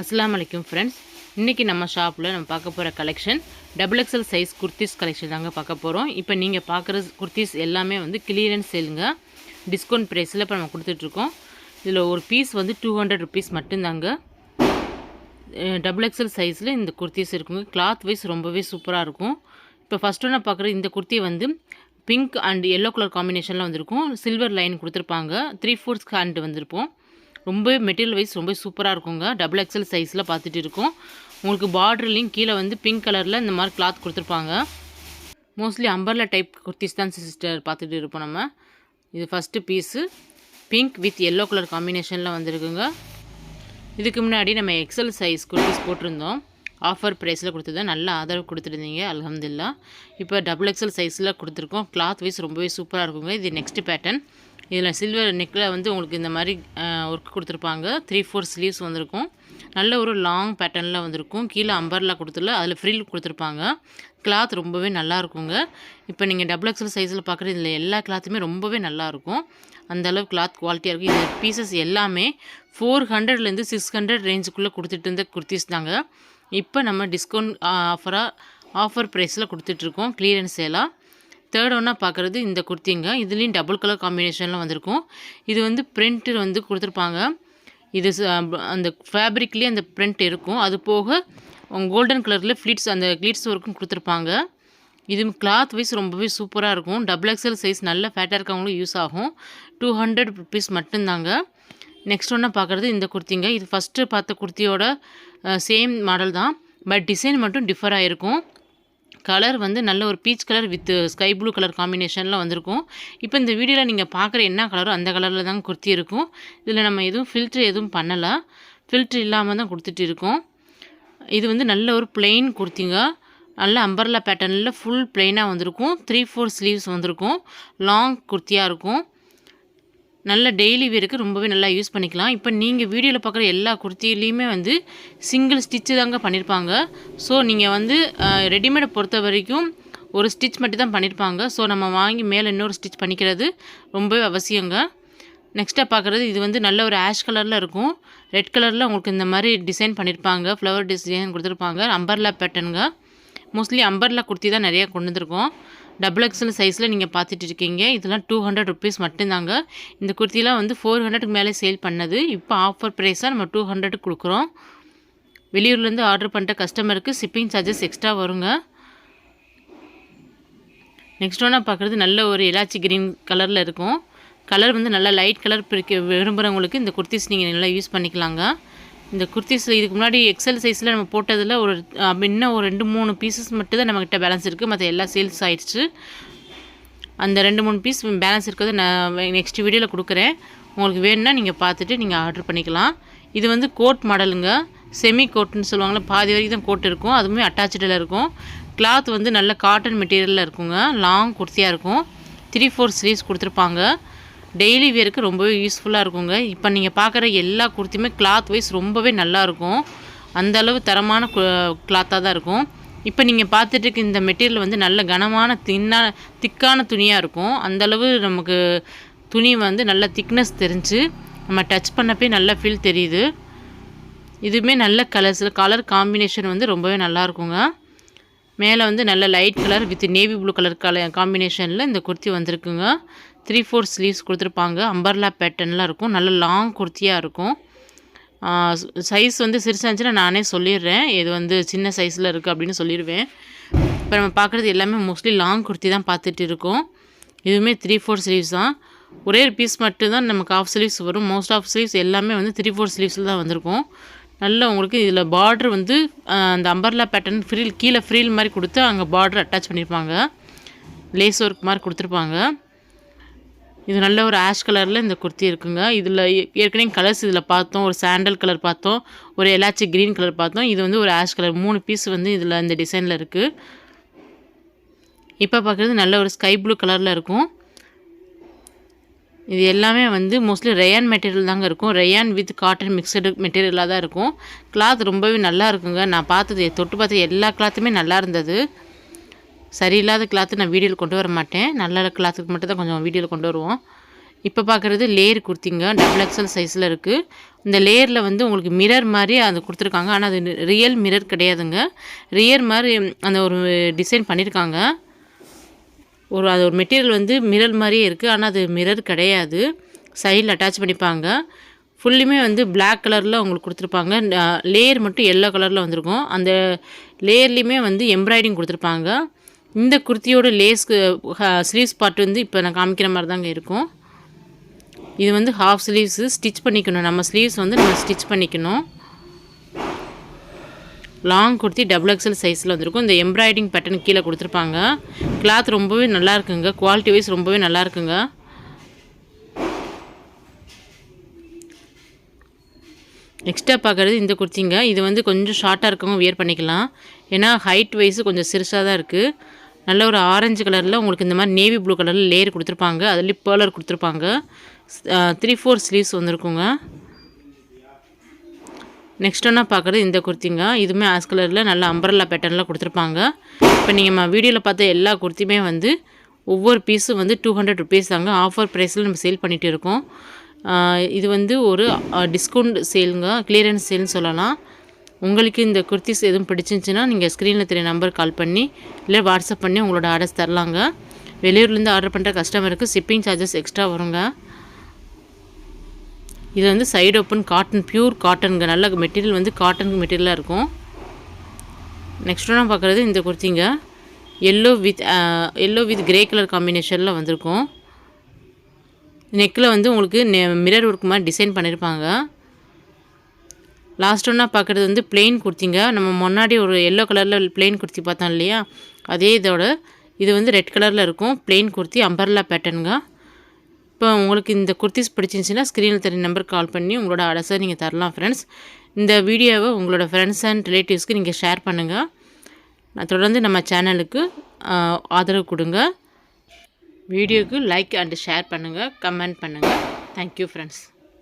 அஸ்ஸலாமு அலைக்கும் ஃப்ரெண்ட்ஸ். இன்றைக்கி நம்ம ஷாப்பில் நம்ம பார்க்க போகிற collection XXL size kurtis collection தாங்க பார்க்க போகிறோம். இப்போ நீங்கள் பார்க்குற குர்த்திஸ் எல்லாமே வந்து கிளியரன்ஸ் சேலுங்க, டிஸ்கவுண்ட் ப்ரைஸில் இப்போ நம்ம கொடுத்துட்ருக்கோம். இதில் ஒரு பீஸ் வந்து 200 ருபீஸ் மட்டும்தாங்க. XXL சைஸில் இந்த குர்த்திஸ் இருக்குங்க. கிளாத் வைஸ் ரொம்பவே சூப்பராக இருக்கும். இப்போ ஃபஸ்ட்டு நான் பார்க்குற இந்த குர்த்தி வந்து பிங்க் அண்ட் எல்லோ கலர் காம்பினேஷனில் வந்திருக்கும். சில்வர் லைன் கொடுத்துருப்பாங்க. 3/4 ஹேண்ட் வந்திருப்போம். ரொம்ப மெட்டீரியல் வைஸ் ரொம்ப சூப்பராக இருக்குங்க. XXL சைஸில் பார்த்துட்டு இருக்கோம். உங்களுக்கு பார்டர்லையும் கீழே வந்து பிங்க் கலரில் இந்த மாதிரி கிளாத் கொடுத்துருப்பாங்க. மோஸ்ட்லி அம்பர்லா டைப் குர்த்திஸ் தான் சிஸ்டர் பார்த்துட்டு இருப்போம் நம்ம. இது first piece pink with yellow colour காம்பினேஷனில் வந்திருக்குங்க. இதுக்கு முன்னாடி நம்ம XL சைஸ் குர்த்திஸ் போட்டிருந்தோம். ஆஃபர் ப்ரைஸில் கொடுத்துருந்தோம். நல்ல ஆதரவு கொடுத்துருந்தீங்க, அல்ஹம்துலில்லாஹ். இப்போ XXL சைஸில் கொடுத்துருக்கோம். கிளாத் வைஸ் ரொம்பவே சூப்பராக இருக்குங்க. இது நெக்ஸ்ட் பேட்டர்ன். இதில் சில்வர் நெக்கில் வந்து உங்களுக்கு இந்த மாதிரி ஒர்க் கொடுத்துருப்பாங்க. 3/4 ஸ்லீவ்ஸ் வந்திருக்கும். நல்ல ஒரு லாங் பேட்டர்னில் வந்திருக்கும். கீழே அம்பர்லா கொடுத்துல அதில் ஃப்ரில் கொடுத்துருப்பாங்க. கிளாத் ரொம்பவே நல்லா இருக்குங்க. இப்போ நீங்கள் XXL சைஸில் பார்க்குற இதில் எல்லா கிளாத்துமே ரொம்பவே நல்லாயிருக்கும். அந்தளவு கிளாத் குவாலிட்டியாக இருக்கும். இது பீசஸ் எல்லாமே 400லேருந்து 600 ரேஞ்சுக்குள்ளே கொடுத்துட்டு இருந்த குர்த்திஸ் தாங்க. இப்போ நம்ம டிஸ்கவுண்ட் ஆஃபர் ப்ரைஸில் கொடுத்துட்ருக்கோம், கிளியரன்ஸ் சேலாக. தேர்ட் ஒன்னாக பார்க்குறது இந்த குர்த்திங்க. இதுலேயும் டபுள் கலர் காம்பினேஷனில் வந்திருக்கும். இது வந்து பிரிண்ட்டு வந்து கொடுத்துருப்பாங்க. இது அந்த ஃபேப்ரிக்லேயே அந்த பிரிண்ட் இருக்கும். அது போக கோல்டன் கலரில் ஃப்ளீட்ஸ் அந்த க்ளீட்ஸ் ஒர்க்கும் கொடுத்துருப்பாங்க. இது கிளாத் வைஸ் ரொம்பவே சூப்பராக இருக்கும். XXL சைஸ் நல்ல ஃபேட்டாக இருக்கவங்களும் யூஸ் ஆகும். 200 ருபீஸ் மட்டும்தாங்க. நெக்ஸ்ட் ஒன்றா பார்க்குறது இந்த குர்த்திங்க. இது ஃபஸ்ட்டு பார்த்த குர்த்தியோட சேம் மாடல் தான், பட் டிசைன் மட்டும் டிஃபர் ஆகிருக்கும். கலர் வந்து நல்ல ஒரு peach colour with sky blue colour காம்பினேஷனில் வந்திருக்கும். இப்போ இந்த வீடியோவில் நீங்கள் பார்க்குற என்ன கலரோ அந்த கலரில் தான் குர்த்தி இருக்கும். இதில் நம்ம எதுவும் ஃபில்ட்ரு எதுவும் பண்ணலை, ஃபில்ட்ரு இல்லாமல் தான் கொடுத்துட்டு இருக்கோம். இது வந்து நல்ல ஒரு பிளெயின் குர்த்திங்க. நல்ல அம்பர்லா பேட்டர்னில் ஃபுல் பிளெயினாக வந்திருக்கும். 3/4 ஸ்லீவ்ஸ் வந்திருக்கும். லாங் குர்த்தியாக இருக்கும். நல்ல டெய்லி வேருக்கு ரொம்பவே நல்லா யூஸ் பண்ணிக்கலாம். இப்போ நீங்கள் வீடியோவில் பார்க்குற எல்லா குர்த்திலையுமே வந்து சிங்கிள் ஸ்டிச்சு தாங்க பண்ணியிருப்பாங்க. ஸோ நீங்கள் வந்து ரெடிமேடை பொறுத்த வரைக்கும் ஒரு ஸ்டிச் மட்டும் தான் பண்ணியிருப்பாங்க. ஸோ நம்ம வாங்கி மேலே இன்னொரு ஸ்டிச் பண்ணிக்கிறது ரொம்பவே அவசியங்க. நெக்ஸ்ட்டாக பார்க்குறது இது வந்து நல்ல ஒரு ஆஷ் கலரில் இருக்கும். ரெட் கலரில் உங்களுக்கு இந்த மாதிரி டிசைன் பண்ணியிருப்பாங்க. ஃப்ளவர் டிசைன் கொடுத்துருப்பாங்க. அம்பர்லா பேட்டர்னுங்க. மோஸ்ட்லி அம்பர்லா குர்த்தி தான் நிறையா கொண்டு வந்திருக்கோம். XXL சைஸில் நீங்கள் பார்த்துட்டு இருக்கீங்க. இதெல்லாம் 200 ருபீஸ் மட்டும்தாங்க. இந்த குர்த்திலாம் வந்து 400க்கு மேலே சேல் பண்ணது. இப்போ ஆஃபர் ப்ரைஸாக நம்ம 200 கொடுக்குறோம். வெளியூர்லேருந்து ஆர்டர் பண்ணுற கஸ்டமருக்கு ஷிப்பிங் சார்ஜஸ் எக்ஸ்ட்ரா வருங்க. நெக்ஸ்ட் ஒன்றா பார்க்குறது நல்ல ஒரு எலாச்சி க்ரீன் கலரில் இருக்கும். கலர் வந்து நல்லா லைட் கலர் பிரிக்க விரும்புகிறவங்களுக்கு இந்த குர்த்திஸ் நீங்கள் நல்லா யூஸ் பண்ணிக்கலாங்க. இந்த குர்த்திஸ் இதுக்கு முன்னாடி XL சைஸில் நம்ம போட்டதில் ஒரு இன்னும் ஒரு 2-3 பீசஸ் மட்டும் தான் நம்மக்கிட்ட பேலன்ஸ் இருக்குது. மற்ற எல்லாம் சேல்ஸ் ஆகிடுச்சு. அந்த 2-3 பீஸ் பேலன்ஸ் இருக்கிறது நான் நெக்ஸ்ட் வீடியோவில் கொடுக்குறேன். உங்களுக்கு வேணும்னா நீங்கள் பார்த்துட்டு நீங்கள் ஆர்டர் பண்ணிக்கலாம். இது வந்து கோட் மாடலுங்க. செமி கோட்டுன்னு சொல்லுவாங்களே, பாதி வரைக்கும் தான் கோட் இருக்கும். அதுவுமே அட்டாச்சில் இருக்கும். கிளாத் வந்து நல்ல காட்டன் மெட்டீரியலில் இருக்குங்க. லாங் குர்த்தியாக இருக்கும். 3/4 ஸ்லீவ்ஸ் கொடுத்துருப்பாங்க. டெய்லி வேருக்கு ரொம்பவே யூஸ்ஃபுல்லாக இருக்குங்க. இப்போ நீங்கள் பார்க்குற எல்லா குர்த்தியுமே கிளாத் வைஸ் ரொம்பவே நல்லாயிருக்கும். அந்தளவு தரமான கிளாத்தாக தான் இருக்கும். இப்போ நீங்கள் பார்த்துட்டு இருக்க இந்த மெட்டீரியல் வந்து நல்ல கனமான திக்கான துணியாக இருக்கும். அந்தளவு நமக்கு துணி வந்து நல்ல திக்னஸ் தெரிஞ்சு நம்ம டச் பண்ணப்பே நல்ல ஃபீல் தெரியுது. இதுவுமே நல்ல கலர் காம்பினேஷன் வந்து ரொம்பவே நல்லாயிருக்குங்க. மேலே வந்து நல்ல light colour with navy blue colour காம்பினேஷனில் இந்த குர்த்தி வந்திருக்குங்க. 3/4 ஸ்லீவ்ஸ் கொடுத்துருப்பாங்க. அம்பர்லா பேட்டர்ன்லாம் இருக்கும். நல்ல லாங் குர்த்தியாக இருக்கும். சைஸ் வந்து சிறுசாக இருந்துச்சுன்னா நானே சொல்லிடுறேன், இது வந்து சின்ன சைஸில் இருக்குது அப்படின்னு சொல்லிடுவேன். இப்போ நம்ம பார்க்குறது எல்லாமே மோஸ்ட்லி லாங் குர்த்தி தான் பார்த்துட்டு இருக்கோம். இதுவுமே 3/4 ஸ்லீவ்ஸ் தான். ஒரே ஒரு பீஸ் மட்டும் தான் நமக்கு ஆஃப் ஸ்லீவ்ஸ் வரும். மோஸ்ட் ஆஃப் ஸ்லீவ்ஸ் எல்லாமே வந்து 3/4 ஸ்லீவ்ஸில் தான் வந்திருக்கும். நல்ல உங்களுக்கு இதில் பார்டர் வந்து அந்த அம்பர்லா பேட்டர்ன் கீழே ஃப்ரீல் மாதிரி கொடுத்து அங்கே பார்டர் அட்டாச் பண்ணியிருப்பாங்க. லேஸ் ஒர்க் மாதிரி கொடுத்துருப்பாங்க. இது நல்ல ஒரு ஆஷ் கலரில் இந்த குர்த்தி இருக்குங்க. இதில் ஏற்கனவே கலர்ஸ் இதில் பார்த்தோம். ஒரு சாண்டல் கலர் பார்த்தோம், ஒரு எலாச்சி க்ரீன் கலர் பார்த்தோம். இது வந்து ஒரு ஆஷ் கலர். 3 பீஸ் வந்து இதில் இந்த டிசைனில் இருக்குது. இப்போ பார்க்குறது நல்ல ஒரு ஸ்கை ப்ளூ கலரில் இருக்கும். இது எல்லாமே வந்து மோஸ்ட்லி ரயான் மெட்டீரியல் தாங்க இருக்கும். ரயான் வித் காட்டன் மிக்சடு மெட்டீரியலாக தான் இருக்கும். கிளாத் ரொம்பவே நல்லா இருக்குங்க. நான் தொட்டு பார்த்த எல்லா கிளாத்துமே நல்லா இருந்தது. சரியில்லாத கிளாத்து நான் வீடியோவில் கொண்டு வர மாட்டேன். நல்ல கிளாத்துக்கு மட்டும் தான் கொஞ்சம் வீடியோவில் கொண்டு வருவோம். இப்போ பார்க்குறது லேயர் குர்த்திங்க, டபுள் எக்ஸல் சைஸில் இருக்குது. இந்த லேயரில் வந்து உங்களுக்கு மிரர் மாதிரி அது கொடுத்துருக்காங்க. ஆனால் அது ரியல் மிரர் கிடையாதுங்க. ரியல் மாதிரி அந்த ஒரு டிசைன் பண்ணியிருக்காங்க. அது ஒரு மெட்டீரியல் வந்து மிரர் மாதிரியே இருக்குது. ஆனால் அது மிரர் கிடையாது. சைடில் அட்டாச் பண்ணிப்பாங்க. ஃபுல்லுமே வந்து பிளாக் கலரில் உங்களுக்கு கொடுத்துருப்பாங்க. லேயர் மட்டும் எல்லோ கலரில் வந்திருக்கும். அந்த லேயர்லேயுமே வந்து எம்ப்ராய்டிங் கொடுத்துருப்பாங்க. இந்த குர்த்தியோட லேஸ்க்கு ஸ்லீவ்ஸ் பார்ட் வந்து இப்போ நான் காமிக்கிற மாதிரி தாங்க இருக்கும். இது வந்து ஹாஃப் ஸ்லீவ்ஸு ஸ்டிச் பண்ணிக்கணும். நம்ம ஸ்லீவ்ஸ் வந்து நம்ம ஸ்டிச் பண்ணிக்கணும். லாங் குர்த்தி டபுள் எக்ஸல் சைஸில் வந்திருக்கும். இந்த எம்ப்ராய்டிங் பேட்டர்ன் கீழே கொடுத்துருப்பாங்க. கிளாத் ரொம்பவே நல்லா இருக்குங்க. குவாலிட்டி வைஸ் ரொம்பவே நல்லா இருக்குங்க. நெக்ஸ்ட்டாக பார்க்குறது இந்த குர்த்திங்க. இது வந்து கொஞ்சம் ஷார்ட்டாக இருக்கவங்க வியர் பண்ணிக்கலாம். ஏன்னா ஹைட் வைஸு கொஞ்சம் சிறுசாக தான் இருக்குது. நல்ல ஒரு ஆரஞ்சு கலரில் உங்களுக்கு இந்த மாதிரி நேவி ப்ளூ கலரில் லேயர் கொடுத்துருப்பாங்க. அதுலேயும் பேர்லர் கொடுத்துருப்பாங்க. 3/4 ஸ்லீவ்ஸ் வந்துருக்குங்க. நெக்ஸ்ட் ஒன்றா பார்க்குறது இந்த குர்த்திங்க. இதுவுமே ஆஸ் கலரில் நல்ல அம்பரல்லா பேட்டர்னில் கொடுத்துருப்பாங்க. இப்போ நீங்கள் வீடியோவில் பார்த்த எல்லா குர்த்தியுமே வந்து ஒவ்வொரு பீஸும் வந்து 200 ருபீஸ் தாங்க. ஆஃபர் ப்ரைஸில் நம்ம சேல் பண்ணிகிட்டு இருக்கோம். இது வந்து ஒரு டிஸ்கவுண்ட் சேலுங்க, கிளியரன்ஸ் சேல்னு சொல்லலாம். உங்களுக்கு இந்த குர்த்திஸ் எதுவும் பிடிச்சிருந்துச்சின்னா நீங்கள் ஸ்க்ரீனில் தெரிய நம்பர் கால் பண்ணி இல்லை வாட்ஸ்அப் பண்ணி உங்களோட ஆர்டர்ஸ் தரலாங்க. வெளியூர்லேருந்து ஆர்டர் பண்ணுற கஸ்டமருக்கு ஷிப்பிங் சார்ஜஸ் எக்ஸ்ட்ரா வருங்க. இது வந்து சைடு ஓப்பன் காட்டன், பியூர் காட்டனுங்க. நல்ல மெட்டீரியல் வந்து காட்டன் மெட்டீரியலாக இருக்கும். நெக்ஸ்ட் ஒன்று பார்க்குறது இந்த குர்த்திங்க. எல்லோ வித் கிரே கலர் காம்பினேஷனில் வந்திருக்கும். நெக்கில் வந்து உங்களுக்கு மிரர் ஒர்க் மாதிரி டிசைன் பண்ணியிருப்பாங்க. லாஸ்ட் ஒன்றா பார்க்குறது வந்து பிளெயின் குர்த்திங்க. நம்ம முன்னாடி ஒரு எல்லோ கலரில் பிளெயின் குர்த்தி பார்த்தோம் இல்லையா, அதே இது வந்து ரெட் கலரில் இருக்கும். பிளெயின் குர்த்தி அம்பர்லா பேட்டர்னுங்க. இப்போ உங்களுக்கு இந்த குர்த்திஸ் பிடிச்சிருந்துச்சின்னா ஸ்க்ரீனில் தெரிய நம்பருக்கு கால் பண்ணி உங்களோட ஆர்டர்ஸை நீங்கள் தரலாம் ஃப்ரெண்ட்ஸ். இந்த வீடியோவை உங்களோட ஃப்ரெண்ட்ஸ் அண்ட் ரிலேட்டிவ்ஸ்க்கு நீங்கள் ஷேர் பண்ணுங்கள். நான் தொடர்ந்து நம்ம சேனலுக்கு ஆதரவு கொடுங்க. வீடியோவுக்கு லைக் அண்ட் ஷேர் பண்ணுங்கள், கமெண்ட் பண்ணுங்கள். Thank you friends.